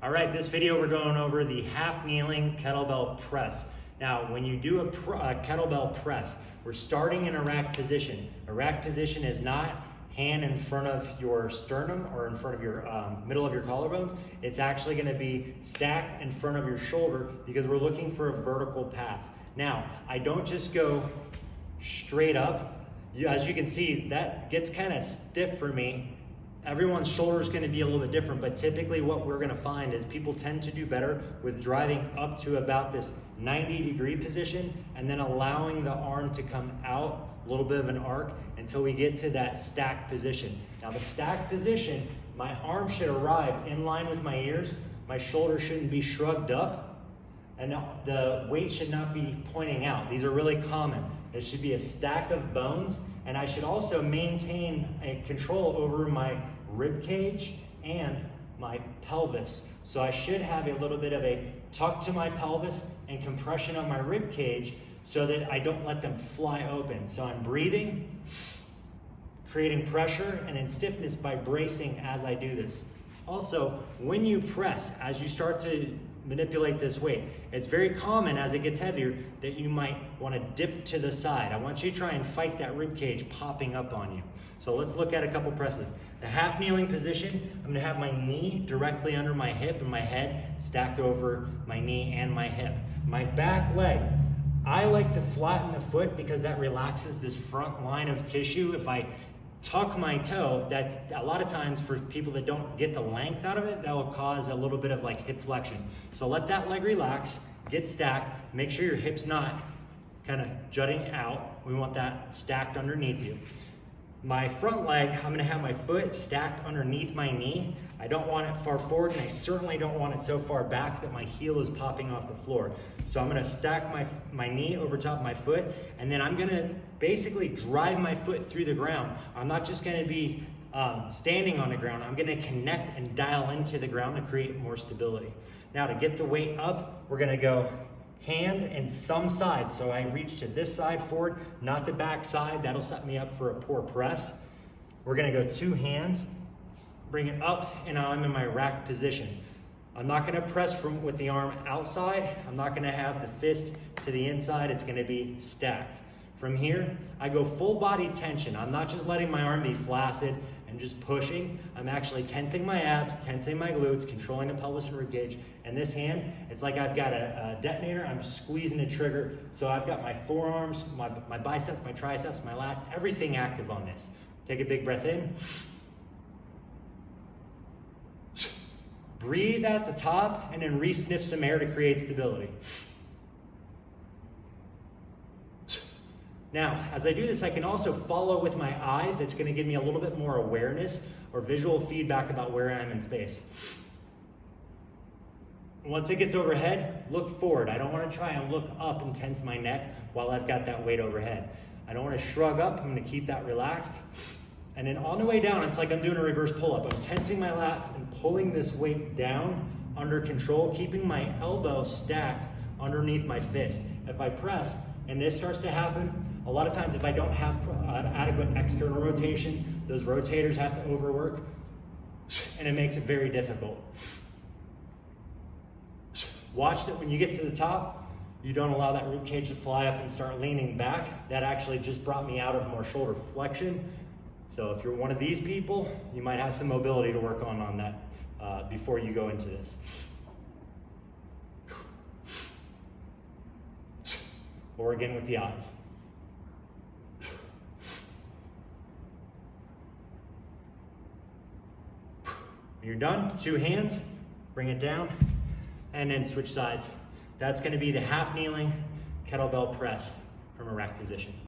All right, this video we're going over the half kneeling kettlebell press. Now, when you do a kettlebell press, we're starting in a rack position. A rack position is not hand in front of your sternum or in front of your middle of your collarbones. It's actually going to be stacked in front of your shoulder because we're looking for a vertical path. Now, I don't just go straight up. As you can see, that gets kind of stiff for me. Everyone's shoulder is going to be a little bit different, but typically what we're going to find is people tend to do better with driving up to about this 90-degree position and then allowing the arm to come out, a little bit of an arc, until we get to that stacked position. Now the stacked position, my arm should arrive in line with my ears, my shoulder shouldn't be shrugged up, and the weight should not be pointing out. These are really common. There should be a stack of bones, and I should also maintain a control over my rib cage and my pelvis. So I should have a little bit of a tuck to my pelvis and compression on my rib cage so that I don't let them fly open. So I'm breathing, creating pressure and then stiffness by bracing as I do this. Also, when you press, as you start to manipulate this weight, it's very common as it gets heavier that you might want to dip to the side. I want you to try and fight that rib cage popping up on you. So let's look at a couple presses. The half kneeling position, I'm going to have my knee directly under my hip and my head stacked over my knee and my hip. My back leg, I like to flatten the foot because that relaxes this front line of tissue. If I tuck my toe, that's a lot of times for people that don't get the length out of it, that will cause a little bit of like hip flexion. So let that leg relax, get stacked, make sure your hip's not kind of jutting out. We want that stacked underneath you. My front leg, I'm gonna have my foot stacked underneath my knee. I don't want it far forward, and I certainly don't want it so far back that my heel is popping off the floor. So I'm gonna stack my knee over top of my foot, and then I'm gonna basically drive my foot through the ground. I'm not just gonna be standing on the ground. I'm gonna connect and dial into the ground to create more stability. Now to get the weight up, we're gonna go hand and thumb side. So I reach to this side forward, not the back side. That'll set me up for a poor press. We're gonna go two hands, bring it up, and now I'm in my rack position. I'm not gonna press with the arm outside. I'm not gonna have the fist to the inside. It's gonna be stacked. From here, I go full body tension. I'm not just letting my arm be flaccid and just pushing. I'm actually tensing my abs, tensing my glutes, controlling the pelvis and rib cage. And this hand, it's like I've got a detonator. I'm squeezing the trigger. So I've got my forearms, my biceps, my triceps, my lats, everything active on this. Take a big breath in. Breathe at the top and then re-sniff some air to create stability. Now, as I do this, I can also follow with my eyes. It's going to give me a little bit more awareness or visual feedback about where I am in space. Once it gets overhead, look forward. I don't want to try and look up and tense my neck while I've got that weight overhead. I don't want to shrug up. I'm going to keep that relaxed. And then on the way down, it's like I'm doing a reverse pull-up. I'm tensing my lats and pulling this weight down under control, keeping my elbow stacked underneath my fist. If I press and this starts to happen, a lot of times if I don't have adequate external rotation, those rotators have to overwork, and it makes it very difficult. Watch that when you get to the top, you don't allow that rib cage to fly up and start leaning back. That actually just brought me out of more shoulder flexion. So if you're one of these people, you might have some mobility to work on that before you go into this. Or again with the eyes. When you're done, two hands, bring it down, and then switch sides. That's gonna be the half kneeling kettlebell press from a rack position.